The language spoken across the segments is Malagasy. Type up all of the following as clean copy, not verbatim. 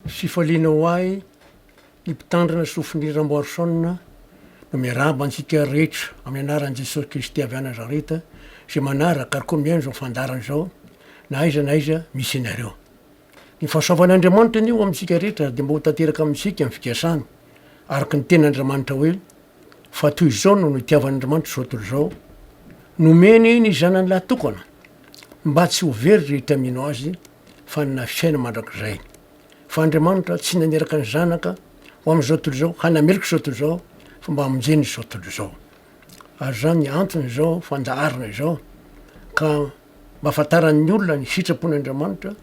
Sifaliana ho ahy ny mpitandrana sofiny Ramboarsona no miaraba antsika rehetra amin'ny anaran'i Jesosy Kristy avy any Nazareta zay manaraka ary koa mihaino zao fandarana zao na aiza misy anareo. Ny fahasoavan'Andriamanitra anio amintsika rehetra de mba ho tanteraka amintsika amin'ny fikasana araky ny ten'Andriamanitra hoe fa toy izao no itiavan'Andriamanitra zao tontolo zao nomeny ny zanany lahy tokana mba tsy ho very rehetra mino azy fa na fiaina mandrakizay. Fa Andriamanitra tsy naneraka ny zanaka ho am'zao tontolo zao hanamelika zao tontolo zao fa mba hamonjeny zao tontolo zao. Ary zany antony zao fandaharana zao ka mba afantaran'ny olona ny sitrapon'Andriamanitra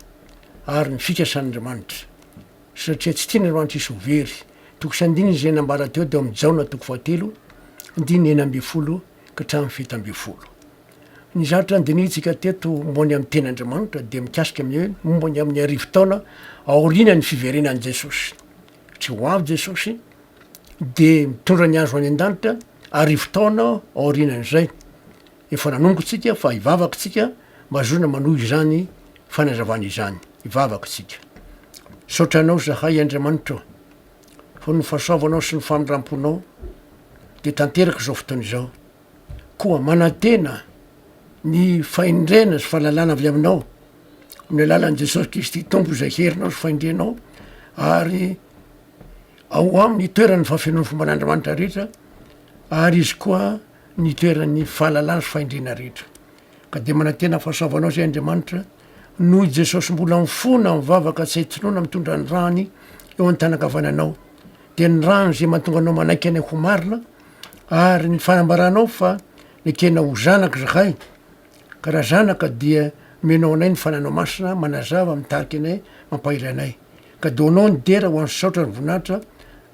ary ny fikasan'Andriamanitra satria tsy tian'Andriamanitra isy ho very. Toko sandininy zay nambara teo de amin'ny Jaona 4:9-10 ka hatramin'ny 7. Ny zatra andinitsika teto mombany amin'ny ten'Andriamanitra de mikasika amin'ny mombany amin'ny arivo taona aoriana ny fiverenan'i Jesosy. Tsy ho avy Jesosy de mitondra ny azo any an-danitra arivo taona aorianan'izay. Efa nanombokatsika fa ivavakatsika mba azona manohy izany fanazavana izany. Ivavakatsika. Saotranao zahay Andriamanitra fa no fahasoavanao sy ny famindramponao de tanteraky zao fotoana izao. Koa manantena ny faindrena sy fahalalana avy aminao amin'ny alalan'i Jesosy Kristy tompo zay herinao sy faindrenao ary ao amin'ny toeran'ny fahafenon'ny fomban'Andriamanitra rehetra ary izy koa ny toeran'ny fahalalana sy faindrena rehetra. Ka de manantena fahasoavanao zay Andriamanitra noho Jesosy mbola mifona mivavaka tsy hitsinona mitondra ny rany eo an-tanakavananao de ny rano zay mahatonga anao manaiky any ho marina ary ny fanambaranao fa nekena ho zanaka zahay ka raha zanaka dia menao anay ny fananao masina manazava mitariky anay mampahiry anay ka donao ny dera ho an'saotra ny voninahitra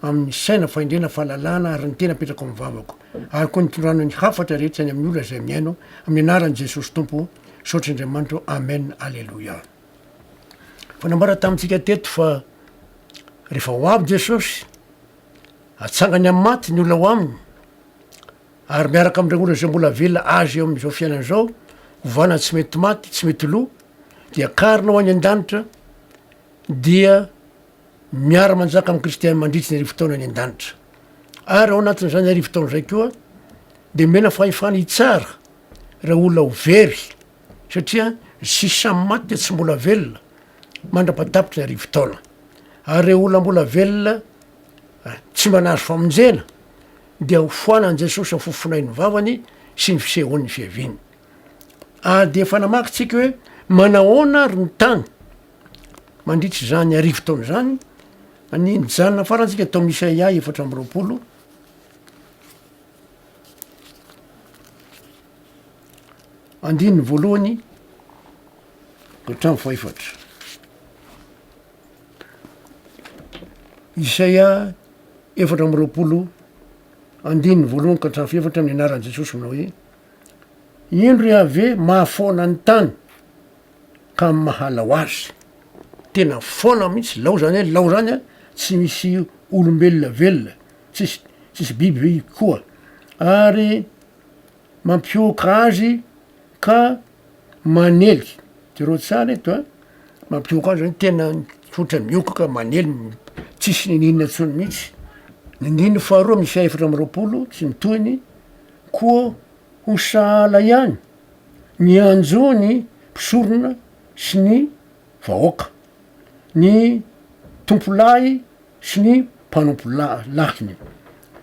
amin'ny saina faindrena fahalalana ary ny tena apetraka mivavako ary koa nitondrano ny hafatra rehetra ny amin'ny olona zay miaino amin'ny anaran'i Jesosy Tompo saotry Andriamanitra. Amen. Alleluia. Fa nambara tamintsika teto fa rehefa ho avy Jesosy atsangany amin'ny maty ny olona ho aminy ary miaraka amindre olona zay mbola velona azy eo am'izao fiainana zao hovana tsy mety maty tsy mety lo dia karinao any an-danitra dia miara manjaka amin'ny Kristy mandritsy ny arivo taona any an-danitra ary ao anatin'izany arivo taona zay koa de mena fahefana itsara raha olona ho very satria sisy samy maty de tsy mbola velona mandrapatapitra ny arivo taona ary re olona mbola velona tsy manazo famonjena dia ho foanan'i Jesosy amin'ny fofonay ny vavany sy ny fisehony ny fiaviany. De efa namakitsika hoe manahoana ary ny tany mandritry zany arivo taona zany ny janona farantsika tao Isaia 4:20 andininy voalohany ka hatramin'ny 4. Isaia 4:20 andininy voalohany ka hatramin'ny 4 amin'ny anaran'i Jesosy manao hoe indro ave mahafoana ny tany ka mahala ho azy. Tena foana mihitsy lao zany lao zany tsy misy olombelona velona tsisy biby koa ary mampioka azy ka manely tero tsara eto mampioka azy zany tena otra miokaka manely tsisy nininona tsony mihitsy. Nindriny faharoa Isaia 4:20 tsy mitohiny koa ho sahala ihany ny anjony mpisorona sy ny vahoaka ny tompolahy sy ny mpanompo-lahiny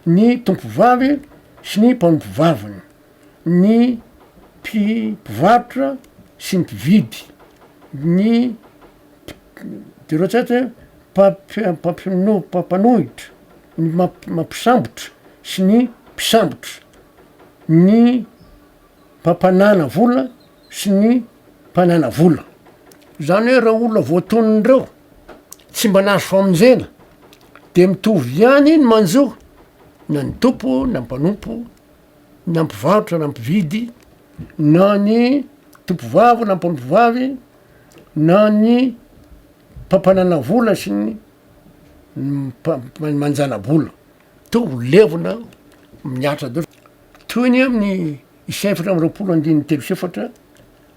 ny tompovavy sy ny mpanompo-vaviny ny mpivarotra sy ny mpividy ny derotsatra mpampanohitra ny mampisambotra sy ny mpisambotra ny mpampanana vola sy ny mpanana vola. Zany hoe raha olona voatonindreo tsy mba nazo famonjena de mitovy ihany ny manjoa na ny tompo na mpanompo na mpivarotra na mpividy na ny tompovavy na mpanompovavy na ny mpampanana vola sy ny manjana bola to ho levona miatra do toy ny amin'ny Isaia 4:3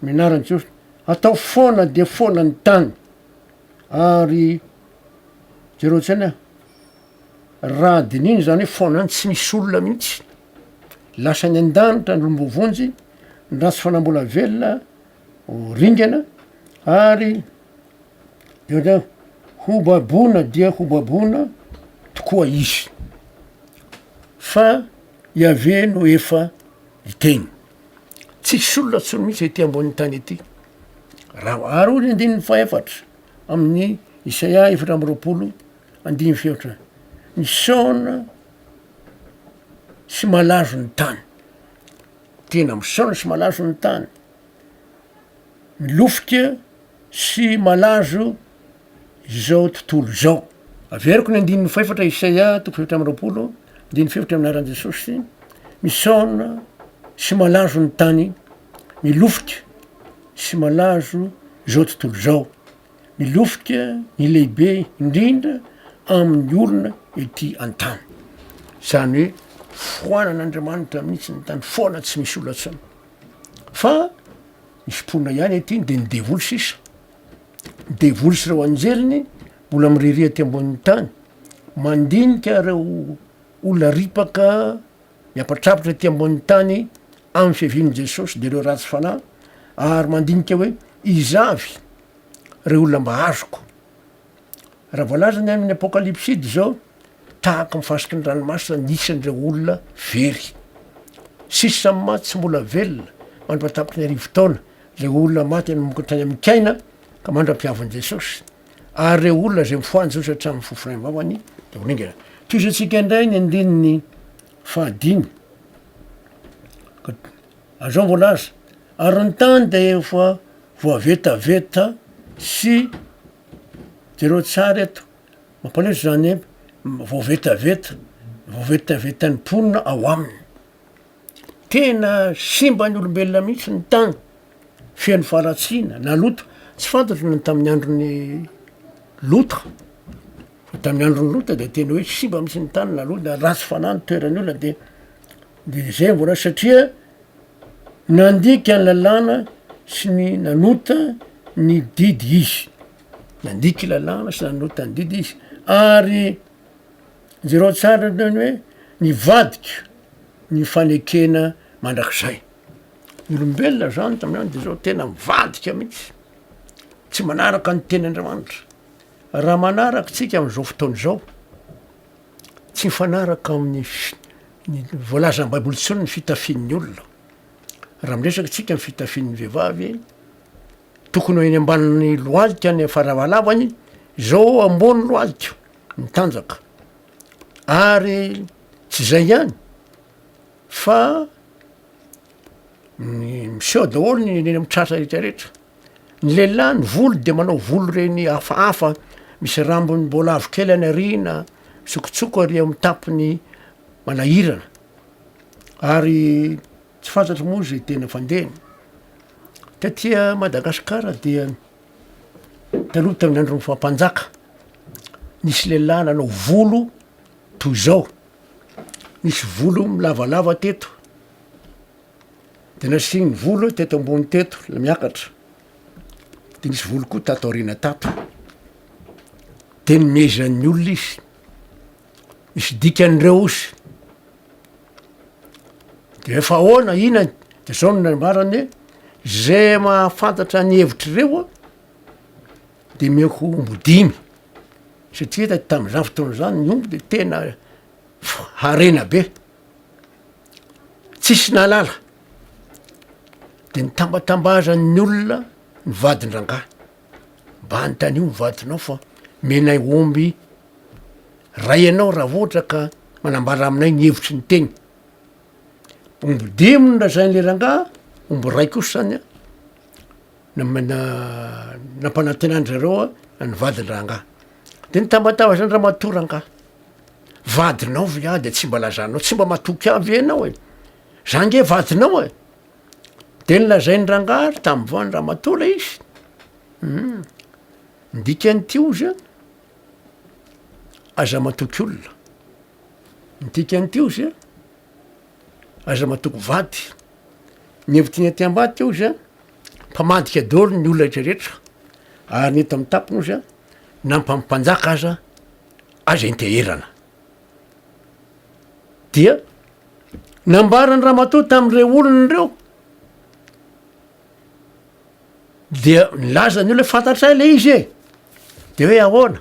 minaran'i Jesosy atao foana de foana ny tany ary jereo tsy any raha dininy zany hoe fonany tsy misy olona mihitsy lasa ny an-danitra ny lombovonjy ndratsy fanambola velona ringana ary eo hobabona dia hobabona tokoa izy fa iave no efa iteny tsisy olona tsony mihitsy ety ambon'ny tany ety raha ary ozy andininy faefatra amin'ny Isaia 7:9 misaona sy malazo ny tany tena misaona sy malazo ny tany milofika sy malazo zao tontolo zao averiko ny andininy faefatra Isaia 7:10 andininy fefatra amin'ny anaran'i Jesosy misaona sy malazo ny tany milofika sy malazo zao tontolo zao milofika ny lehibe indrindra amin'ny olona ety an-tany zany hoe foanan'Andriamanitra mihitsy ny tany foana tsy misy olona tsony fa misy mponina ihany ety de ny devoly sisa devoly sy reo anjeliny mbola miriria ty ambon'ny tany mandinika reo olona ripaka miapatrapitra ty ambon'ny tany amin'ny fiavian'i Jesosy de reo ratsy fanahy ary mandinika hoe izavy reo olona mba azoko raha voalazany amin'ny apokalipsidy zao tahaka mifasiky ny ranomasina nisan'ireo olona very sisy samy maty tsy mbola velona mandra-patapiky ny arivo-taona le olona maty mokatrany amikaina ka mandra-piavan'i Jesosy ary reo olona zay mifoany Jesosy hatramin'ny fofona vavany de honingana toy izy atsika indray ny andininy fahadimy azao voalaza ary ny tany de efa voavetaveta sy jereo tsara eto mampalezo zany e voavetaveta voavetavetan'ny mponina ao aminy tena simba ny olombelona mihitsy ny tany fian'ny faratsiana na loto tsy fantatro ny tamin'ny androny lota fa tamin'ny androny lota de tena hoe simba mihitsy ny tany na lota ratsy fanahy ny toerany olona de zay vola satria nandika ny lalàna sy ny nanota ny didy izy nandiky lalàna sy nanota ny didy izy ary jereo tsara ny hoe nivadika ny fanekena mandrakizay ny olombelona zany tamin'any de zao tena mivadika mihitsy tsy manaraka ny teny'Andriamanitra raha manaraka tsika am'izao fotoana zao tsy mifanaraka amin'ny ny voalazan'ny baiboly tsony ny fitafian'ny olona raha miresaky tsika ny fitafian'ny vehivavy tokony ho eny amban'ny loalika ny faravalavany zao ambony loalika ny tanjaka ary tsy zay ihany fa miseho daholo ny eny amy trasa rehetrarehetra ny lehilahy ny volo de manao volo reny hafahafa misy rambony mbola avo kely any arina tsokotsoko ary amy tapiny manahirana ary tsy fantatry moa zay tena fandehany tatia Madagasikara dia taloha tamin'ny andron'ny fampanjaka nisy lehilahy nanao volo toy zao nisy volo milavalava teto de nasigny volo teto ambony teto la miakatra de nisy volo koa tato arina tato de nomezan'ny olona izy misy dikan'ireo izy de efa ahoana ina de zao no nambarany zay mahafantatra ny hevitr'ireo de meko ombo 5 satria tam'izany fotoana zany ny ombo de tena harena be tsisy nalala de nitambatambazan'ny olona ny vadin-drangah mba nytan'io mivadinao fa menay omby ray anao raha voatra ka manambara aminay ny hevitry ny teny ombo 5 nolazain'le rangah ombo ray kosa zany nampanantenandrareo ny vadin-drangah de nitambatambazany raha matoa rangah vadinao via de tsy mba lazanao tsy mba matoky avy anao e zange vadinao e de nylazain'ny rangah tamy voany raha matola izy ndikany tio izy aza matoky olona ndikany tio izy aza matoky vady ny hevitiny aty ambady teo izy mpamadika daholo ny olona rehetrarehetra ary neto amy tapony izy nampampanjaka aza aza inteherana dia nambarany raha matoa tam'ireo olona reo dia nilaza ny o le fantatray le izy e de hoe ahoana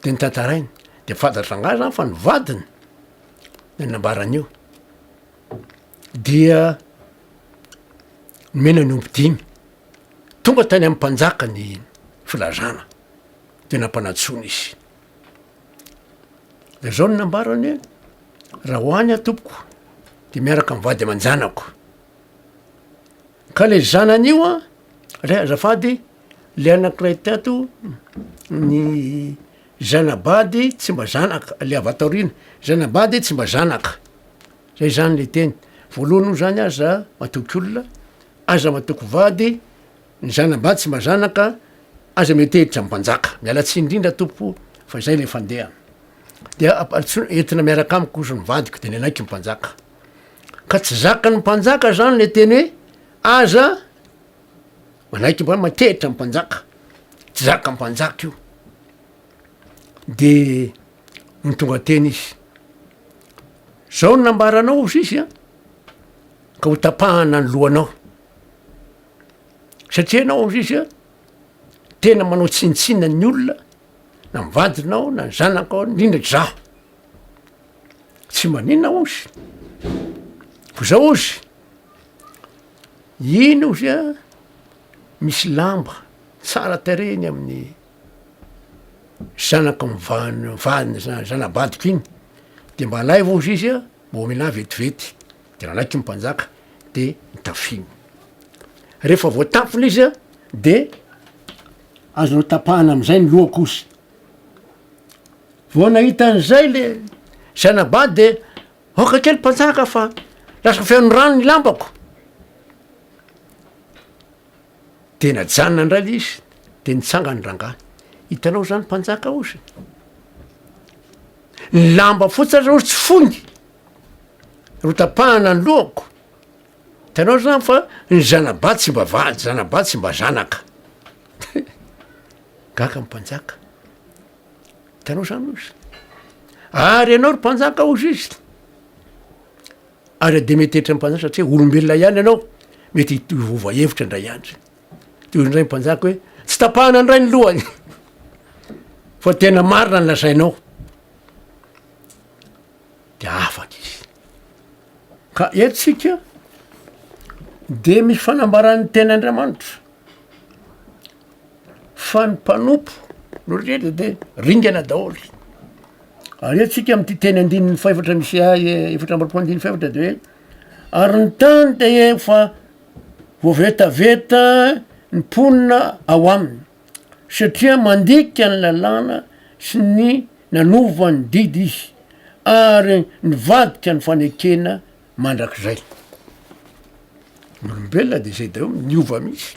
de nitantarainy de fantatra nga zany fa nivadiny ny nambaran'io dia nomena ny ombidimy tonga tany amin'ny mpanjaka ny filazana de nampanatsony izy de zao ny nambarany hoe raha hoany atompoko de miaraka mivady aman-janako ka le zanan'io a le azafady le anakiray tato ny zanabady tsy mba zanaka le avataorina zanabady tsy mba zanaka zay zany le teny voalohany o zany aza matoky olona aza matoky vady ny zanabady tsy mba zanaka aza metehitra ampanjaka miala tsy indrindra tompo fa zay le fandeha dia entina miaraka amiko ozy mivadiko de ny anaiky mpanjaka ka tsy zaka ny mpanjaka zany le teny hoe aza manaiky mba matehitra ampanjaka tsy zaka mpanjaka io de ny tonga teny izy zao ny nambaranao ozy izy a ka ho tapahana ny lohanao satria anao ozy izy a tena manao tsinitsinina ny olona na mivadinao na ny zanakao indrindra zaho tsy maninona ozy ko zao ozy ino ozy a misy lamba tsara tareny amin'ny zanaka mivadiny zanabadiko iny de mba alay vo ozy izy a mba omena vetivety de ranaiky mpanjaka de mitafiny rehefa voatafiny izy a de azonao tapahana am'izay ny lohako ozy vo nahita an'izay le zanabady de oka kely mpanjaka fa lasa feano rano ny lambako de najanona ndray le izy de nitsanga ny rangany hitanao zany mpanjaka ozy ny lamba fotsiny ro tsy fongy ro tapahana ny lohako hitanao zany fa ny zanabady tsy mba vady zanabady tsy mba zanaka gaka mpanjaka hitanao zany ozy ary ianao ry mpanjaka ozy izy ary de metehitra mpanjaka satria olombelona ihany ianao mety hitovova hevitra ndray andry de ndray mpanjaka hoe tsy tapahana ndray ny lohany fa tena marina ny lazainao de afaky izy ka etsika de misy fanambaran'ny ten'Andriamanitra fa ny mpanompo no rehetra de ringana daholy ary etsika am'ty teny andininy faefatra misy efatra ambarapolo andiny faefatra de hoe ary ny tany de efa voavetaveta ny ponina ao aminy satria mandika ny lalàna sy ny nanova ny didy izy ary nivadika ny fanekena mandrak'izay olombelona de zay daholo niova misy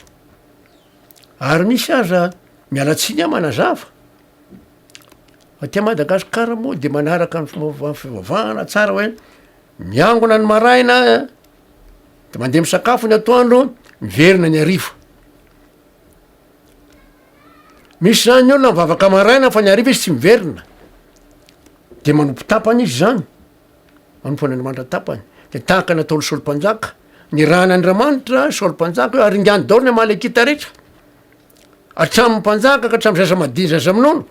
ary misy aza mialatsiny a manazava atia Madagasikara moa de manaraka ny fivavahana tsara hoe miangona ny maraina de mandeha misakafo ny atoandro miverina ny arivo misy zany ny olona mivavaka maraina fa ny arivo izy tsy miverina de manompo tapany izy zany manompo an'Andriamanitra tapany de tahaka nataolo solompanjaka ny rahan'Andriamanitra solompanjaka hoe aringany daolo ny amalekita rehetra atramin'ny mpanjaka ka hatramin'ny zaza madiny zaza minono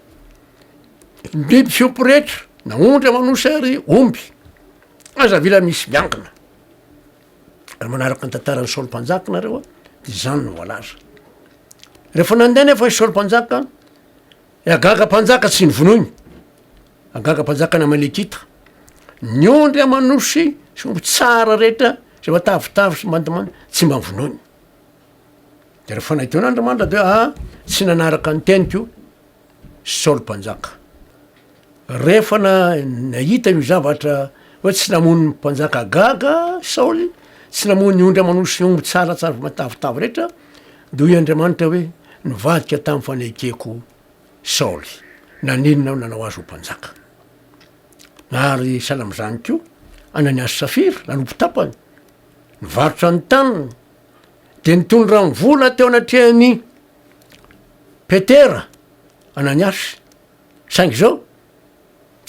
biby fiompy rehetra na ondry manosary omby aza vila misy miankina ary manaraka ny tantaran'ny solompanjaka nareo a de zany no voalaza rehefa nandeha nefa i solompanjaka agaga mpanjaka tsy ny vonoiny agaga mpanjaka ny amalekita ny ondry amanosy sy omby tsara rehetra zay matavitavy sy mandomando tsy mba vonoiny de rehefa nahiteo n'Andriamanitra de hoe tsy nanaraka ny teniko solompanjaka rehefa nahita io zavatra hoe tsy namony mpanjaka gaga Saoly tsy namony ny ondry amanosy omby tsaratsara matavitavy rehetra de hoy Andriamanitra hoe nivadika tamin'ny fanekeko Saoly naninona nanao azy ho mpanjaka ary salam'izany ko Ananiasy Safira nanompo tapany nivarotra ny taniny de nitondra ny vola teo anatrehany Petera Ananiasy saingy zao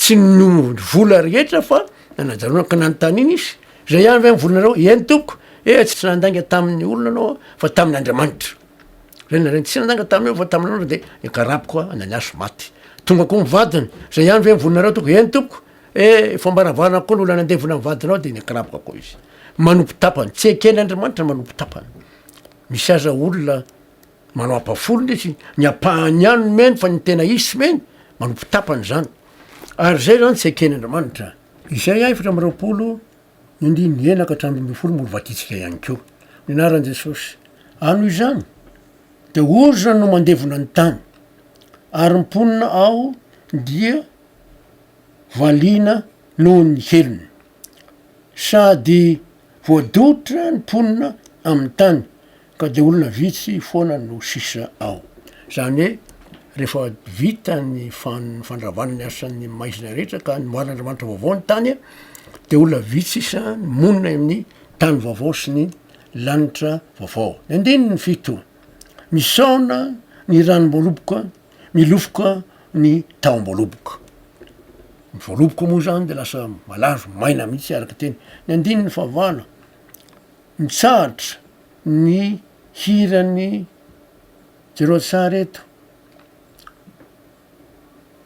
tsy no vola rehetra fa nanajarona ka nanontany iny izy zay ihany ve mivolanareo eny tompoko tsy nandanga tamin'ny olona anao fa tamin'ny andriamanitra reny tsy nandanga tamin'io fa tamin'andro de ekarapoko ananiaso maty tonga koa mivadiny zay ihany ve mivolanareo toko eny tompoko fambaravana koa nyolona nandevona mivadinao de niakarapoko koa izy manompo tapany tsy eken'andriamanitra manompo tapany misy aza olona manao ampafolony izy ny apahany any meny fa ny tena isy meny manompo tapany zany ary zay zany tsy eken'andriamanitra izay efatra am'roapolo nindiny enaka hatrambin'ny folo molo vatitsika ihany ko nianaran' jesosy ano izany de ory no mandevona ny tany ary mponina ao dia valiana noho ny helony sady voadotra ny mponina amin'ny tany ka de olona vitsy foana no sisa ao zany hoe rehefa vita ny fandravana ny asan'ny maizina rehetra ka nymoaran'andriamanitra vaovao ny tany de olona vitsy isa ny monina amin'ny tany vaovao sy ny lanitra vaovao ny andiny ny fito misaona ny ranom-boaloboka milofoka ny taom-boaloboka ny voaloboka moa zany de lasa malazo maina mihitsy araka teny ny andiny ny favana mitsahatra ny hirany jereo tsara eto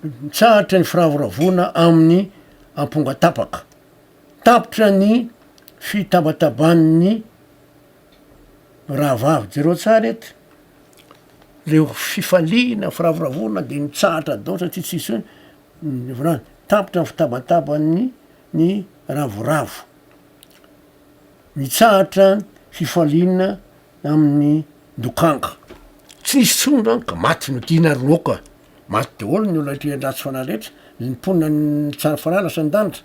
mitsahatra ny firavoravona amin'ny amponga tapaka tapitra ny fitabatabany rahavavy jereo tsara eto reo fifaliana firavoravona de mitsahatra dao satria tsisy voana tapitra ny fitabatabany ny ravoravo mitsahatra fifaliana amin'ny dokanga tsy nisy tsondra ka maty no tiana ronoka maty de olo ny olona triandratsy fanahy rehetra nimponina ny tsara fanahy lasa ndanitra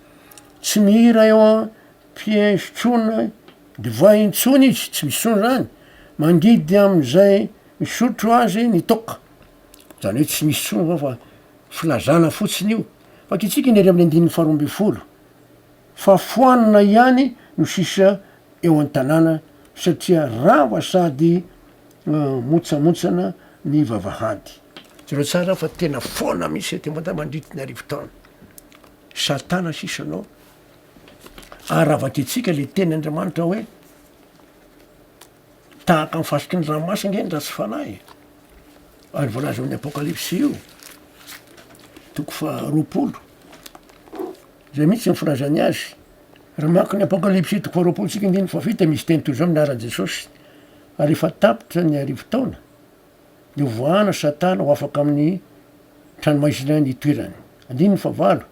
tsy mihira eo a mpisotrona de vaintsony izy tsy misy tsony zany mangidy am'izay misotro azy ny toka zany hoe tsy misy tsony fa filazana fotsiny io fa kitsika nery amin'ny andin'ny faharoamby folo fa foanina ihany no sisa eo an-tanàna satria rava sady motsamotsana ny vavahady zereo tsara fa tena foana misy temata mandritiny arivotaona satana sisanao aravatitsika le teny andriamanitra hoe tahaka mifasiky ny ranomasina nge ratsy fanahy ary voalaza amin'ny apokalipsy io toko fa roapolo zay mihitsy nyfirazany azy raha maky ny apokalipsy toko fa roapolo tsika indiny fa vita misy teny toy zao minaran' jesosy ary efa tapitra ny arivotaona de voana satana ho afaka amin'ny tranomaizina ny toerany andiny fa valo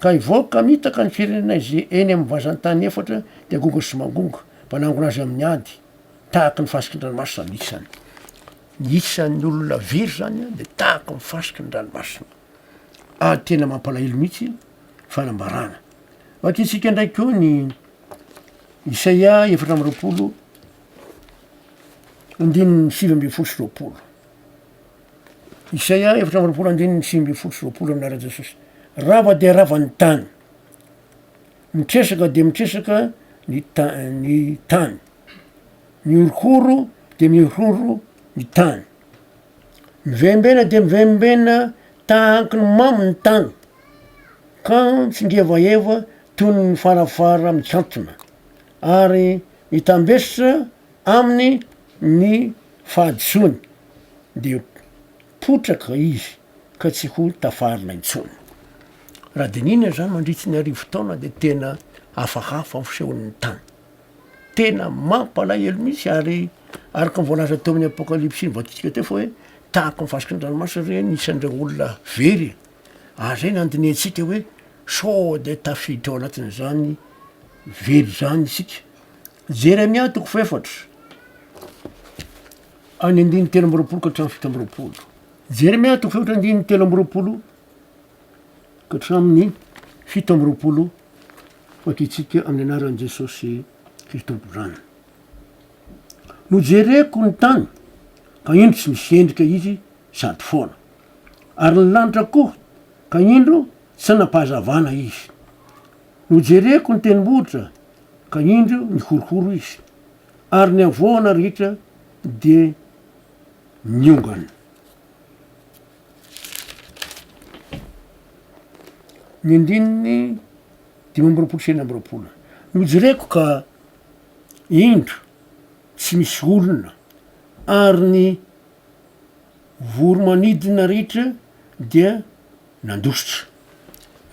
ka ivoaka mitaka ny firenena izy eny amin'ny vazantany efatra de agonga sy mangonga mpanangona azy amin'ny ady tahaky ny fasiky ny ranomasina nisany nisan'ny olona very zany de tahaky mifasiky ny ranomasina tena mampalahelo mihitsy fanambarana vakitsika ndraiky koa ny isaia efatra amy roapolo andininy sivy amby folo sy roapolo isaia efatra amy roapolo andininy sivy amby folo sy roapolo aminara jesosy rava de rava ny tany mitresaka de mitresaka ny tany miorokoro de miorokoro ny tany mivembena de mivembena tahaky ny mamo ny tany ka tsingevaeva toy ny farafara mikantona ary mitambesitra aminy ny fahadisony de potraka izy ka tsy ho tafarina intsony raha de nina zany mandritsy ny arivotaona de tena hafahafa fisehoan'ny tany tena mampalahelo misy ary araka nyvoalaza teo amin'ny apokalipsy iny vatitsika teo fa hoe tahaky mifasiky ny ranomasina re nisan'ireo olona very zay nandinetsika hoe so de tafiditra ao anatin'zany very zany isika jeremia toko fa efatra any andiny telo amby roapolo ka hatramy fito amby roapolo jeremia toko fa efatra andiny telo amby roapolo ka hatramin'ny fito amby roapolo fakitsika amin'ny anaran'i jesosy kristo mporana nojereko ny tany ka indro tsy misy endrika izy sady foana ary ny lanitra koa ka indro tsy napahazavana izy nojereko ny tenim-bohitra ka indro ny horihoro izy ary ny avoana rehetra de miongana ny andininy 5 nojoreko ka indro tsy misy olona ary ny voromanidina rehetra dia nandositra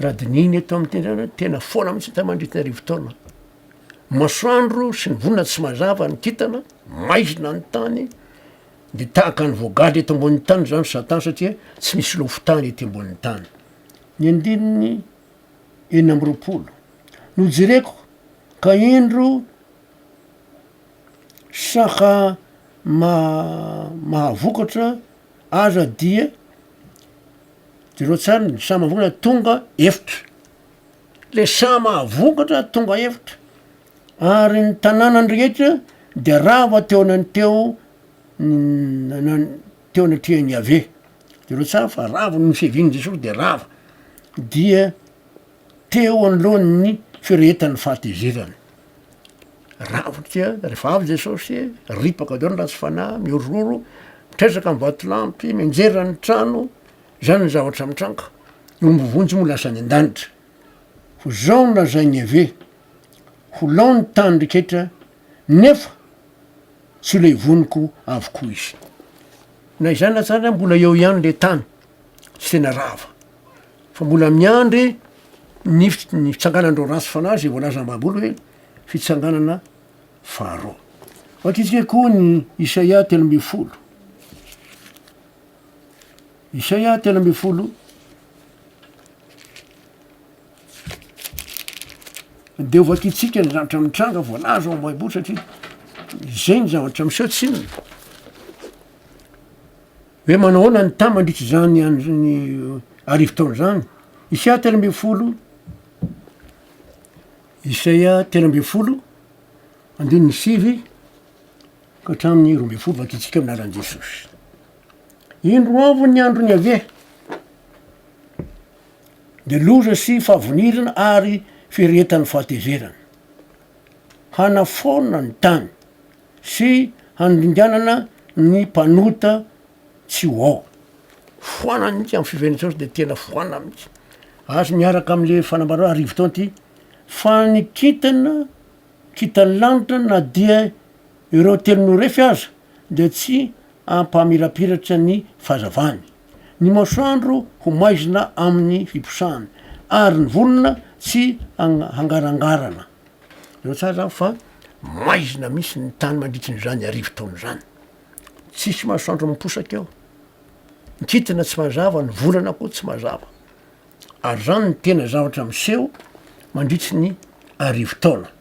raha dininy eto am'tendrana tena foana mitsy ta mandritiny rivotaona masoandro sy ny vonina tsy mazava ny kitana maizina ny tany de tahaka ny voagaly eto ambonin'ny tany zany satany satria tsy misy lofotany ety ambonin'ny tany ny andininy 20 nojereko ka indro saka mahavokatra aza dia jereo tsara ny sa mahavokatra tonga efitra le sa mahavokatra tonga efitra ary ny tanàna ndrehetra de rava teo anany teo teo anatrehany ave jereo tsara fa rava ny fiaviany Jesosy de rava dia teo anolohan'ny firehetan'ny fahatezerany ravotria rehefa avy Jesosy ripaka deo ny ratsy fanahy miorororo mitresaka mivatolampy mianjerany trano zany ny zavatra mitranga ombovonjy mo lasa ny an-danitra ho zao no lazainy ave ho lao ny tany reketra nefa tsy le voniko avokoa izy na izany natsara mbola eo ihany le tany tsy tena rava fa mbola miandry ny fitsanganandreo ratsy fanahy zay voalaza am-babolo hoe fitsanganana faharoa vakitsika koa ny Isaia 30 Isaia 30 de ovakitsika ny zavatra mitranga voalaza ao am-baiboly satria zay ny zavatra miseho tsinony hoe manao ahoana ny tany mandritry zany ny arivotaona zany Isaia 30 Isaia 30 andininy 7 ka hatramin'ny 12 vakitsika aminaran'i Jesosy indro avo ny andro ny ave de loza sy fahavonirana ary firehetan'ny fahatezerana hanafona ny tany sy handringanana ny mpanota tsy ho ao foanany mitsy amy fiveren'ny Jesosy de tena foana mitsy azo miaraka am'le fanambara arivotaona ty fa ny kitany lanitra na dia ireo telonorefy aza de tsy ampamirapiratra ny fahazavany ny masoandro ho maizina amin'ny fiposahany ary ny volona tsy hangarangarana reo tsara zany fa maizina misy ny tany mandritriny zany arivotaona zany tsisy masoandro miposaka eo ny kitana tsy mazava ny volana koa tsy mazava ary zany ny tena zavatra miseho mandritry ny arivotaona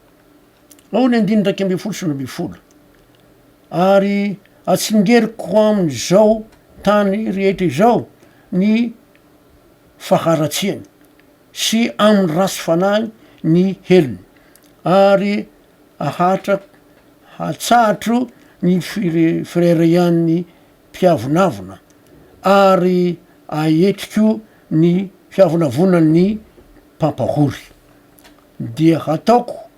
ao ny 11 sy 12 ary atsingeriko amin'izao tany rehetra izao ny faharatsiany sy amin'ny ratsy fanahy ny helony ary hatsahatra ny frera ihanyny mpiavonavona ary aetriko ny fiavonavonany mpampahory dia hataoko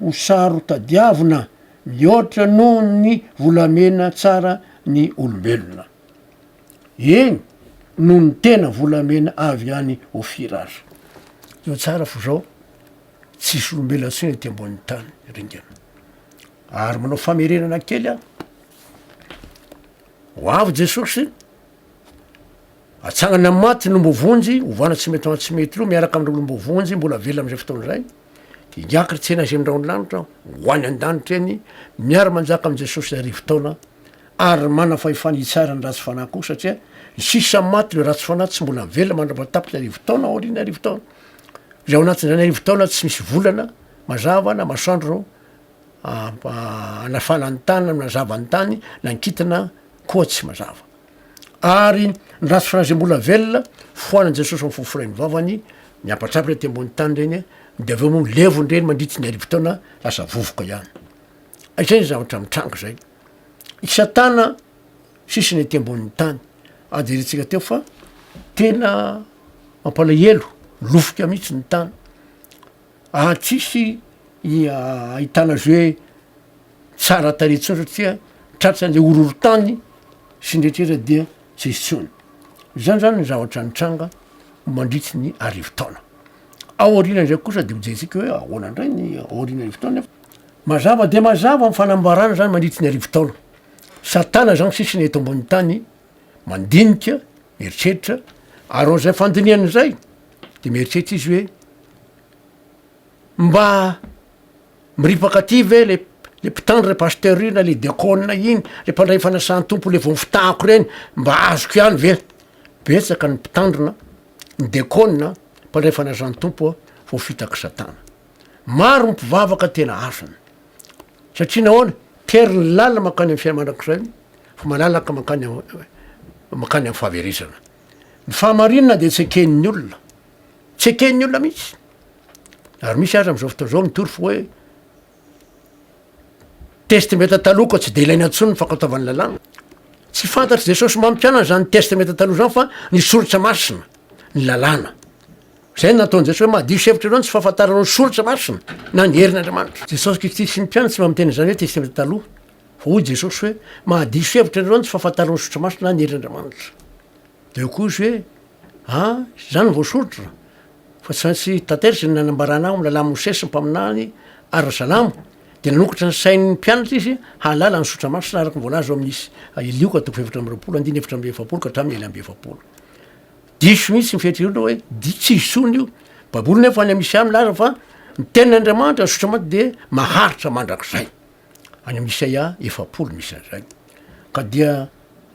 ho saro tadiavina mihoatra noho ny volamena tsara ny olombelona eny no ny tena volamena avy any ofira azy zao tsara fo zao tsisy olombelona tsiny ty ambonin'ny tany ringana ary manao famerenana kely a ho avy Jesosy atsagnany amy maty lombovonjy ovana tsy mety tsy mety ro miaraka amindreo lombovonjy mbola vela am'izay fotoana zay iakry tsena azy amindra ny lanitra hoany an-danitra eny miara manjaka am' Jesosy arivotaona ary mana fahefany tsara ny ratsy fanahy koa satria sisa maty le ratsy fanahy tsy mbola vela mandrapatapitra arivotaona aoriny arivotaona zay ao anatin'zany arivotaona tsy misy volana mazava na masoandro anafana ny tany na minazava ny tany na nkitana koa tsy mazava ary ny ratsy fanahy zay mbola velona foanany Jesosy am foforainy vavany miampatrapitra ty ambony tany reny de aveo moa levony reny mandritry ny arivotaona lasa vovoka ihany zay zavatra mitranga zay isatana sisiny ty ambonin'ny tany ajeretsika teo fa tena mampalahelo lofoka mihitsy ny tany tsisy ahitana azy hoe tsara taretson satria tratry an'le ororo tany sy ndretrera dia tsisy tsony zany ny zavatra nitranga mandritry ny arivotaona aoriana ndraiky kosa de hojentsika hoe ahoana indray ny aoriana ny fotoana mazava de mazava am fanamboarana zany mandritsy ny arivotaona satana zany sisiny eto ambony tany mandinika mieritreritra ary zay fandiniany zay de mieritreritra izy hoe mba miripaka ty ve le mpitandro le pasteur ina le diakôna iny le mpandray fanasan'ny tompo le vo mifitahako reny mba azoko ihany ve betsaka ny mpitandrona ny diakôna mpandray fanasan'ny tompo vo fitaky satana maro mpivavaka tena asany satria nahoana tery ny lala makany amy fiamanrak'izay fa malalaka makany amy fahaverizana ny fahamarinana de tsy eken'ny olona tsy eken'ny olona mihitsy ary misy azy am'izao fotoa zao mitory fo hoe testemeta taloha ka tsy de ilaina antsony ny fankataovan'ny lalàna tsy fantatry jesosy mampianana zany testemeta taloha zany fa ny soritra masina ny lalàna zay nataony jesosy hoe mahadiso hevitra reo tsy fahafantaranao ny soritra masina na ny herin'andriamanitra jesosy kristy sy ny mpianana tsy mamiteny zany hoe testemeta taloha fa hoy jesosy hoe mahadiso hevitra reo tsy fahafantaranao ny soritra masina na ny herin'andriamanitra de koa izy hoe zany voasoritra fa tsy tantery ny nanambarana aho milalà mosesy mpaminany ara-salamo de nanokatra ny sain'ny mpianatra izy halala ny sotra masina araky nyvoalaza amin'isy ilioka toko efatra am'roapolo andiny efatra amby efapolo ka hatramin'ny ely amby efapolo diso mihitsy mifetr'irona hoe tsy isony io baboly nefa any misy amy laza fa ny tenin'andriamanitra ny sotra maty de maharitra mandrak'izay any am' isaia efapolo misy an'izay ka dia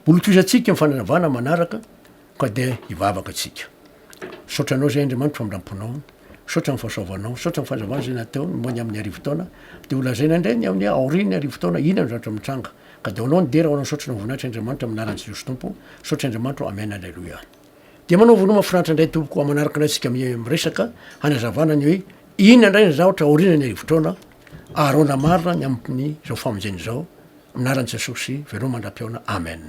bolo toizatsika mifananavana manaraka ka de ivavaka atsika sotranao zay andriamanitra famindramponao sotra ny fahasoavanao sotra ny fanjavana zay nateo moany amin'ny arivotaona de olazay nandray ny amin'ny aoriny arivotaona ina ny zatra mitranga ka de anao ny dera anao sotra ny voninahitra andriamanitra minaran'i jesosy tompo sotra andriamanitra amen alleloia de manao vonoma mahafinaritra indray tompoko manaraka anasika miresaka hanazavana ny hoe ina indray ny zahotra aorina ny arivotaona arona marina ny amin'ny zao famonjeny zao minaran'i jesosy veloma mandram-piaona amen